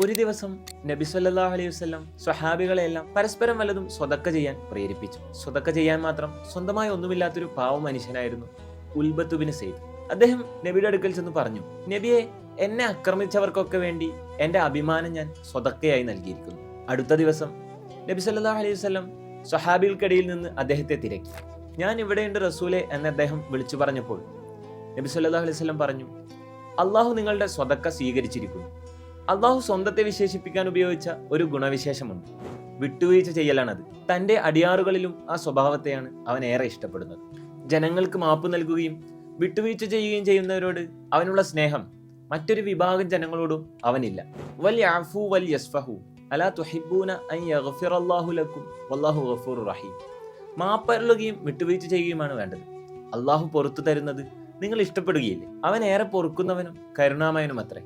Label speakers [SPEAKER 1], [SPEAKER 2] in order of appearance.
[SPEAKER 1] ഒരു ദിവസം നബി സല്ലല്ലാഹു അലൈഹി വസല്ലം സ്വഹാബികളെല്ലാം പരസ്പരം വല്ലതും സ്വതക്ക ചെയ്യാൻ പ്രേരിപ്പിച്ചു. സ്വതക്ക ചെയ്യാൻ മാത്രം സ്വന്തമായി ഒന്നുമില്ലാത്തൊരു പാവ മനുഷ്യനായിരുന്നു ഉൽബത്ത് ബിൻ സൈദ്. അദ്ദേഹം നബിയുടെ അടുക്കൽ ചെന്ന് പറഞ്ഞു, നബിയെ, എന്നെ ആക്രമിച്ചവർക്കൊക്കെ വേണ്ടി എൻ്റെ അഭിമാനം ഞാൻ സ്വതക്കയായി നൽകിയിരിക്കുന്നു. അടുത്ത ദിവസം നബി സല്ലല്ലാഹു അലൈഹി വസല്ലം സ്വഹാബികൾക്കിടയിൽ നിന്ന് അദ്ദേഹത്തെ തിരക്കി. ഞാൻ ഇവിടെയുണ്ട് റസൂലെ എന്ന് അദ്ദേഹം വിളിച്ചു പറഞ്ഞപ്പോൾ നബി സല്ലല്ലാഹു അലൈഹി വസല്ലം പറഞ്ഞു, അള്ളാഹു നിങ്ങളുടെ സ്വതക്ക സ്വീകരിച്ചിരിക്കുന്നു. അള്ളാഹു സ്വന്തത്തെ വിശേഷിപ്പിക്കാൻ ഉപയോഗിച്ച ഒരു ഗുണവിശേഷമുണ്ട്, വിട്ടുവീഴ്ച ചെയ്യലാണത്. തൻ്റെ അടിയാറുകളിലും ആ സ്വഭാവത്തെയാണ് അവൻ ഏറെ ഇഷ്ടപ്പെടുന്നത്. ജനങ്ങൾക്ക് മാപ്പ് നൽകുകയും വിട്ടുവീഴ്ച ചെയ്യുകയും ചെയ്യുന്നവരോട് അവനുള്ള സ്നേഹം മറ്റൊരു വിഭാഗം ജനങ്ങളോടും അവനില്ല. വൽ യഅഫു വൽ യസ്ഫഹു അലാ തുഹിബ്ബൂന അൻ യഗ്ഫിറല്ലാഹു ലക്കും വല്ലാഹു ഗഫൂറുർ റഹീം. മാപ്പരുളുകയും വിട്ടുവീഴ്ച ചെയ്യുകയുമാണ് വേണ്ടത്. അള്ളാഹു പൊറത്തു തരുന്നത് നിങ്ങൾ ഇഷ്ടപ്പെടുകയില്ലേ? അവൻ ഏറെ പൊറുക്കുന്നവനും കരുണാമയനും അത്രേ.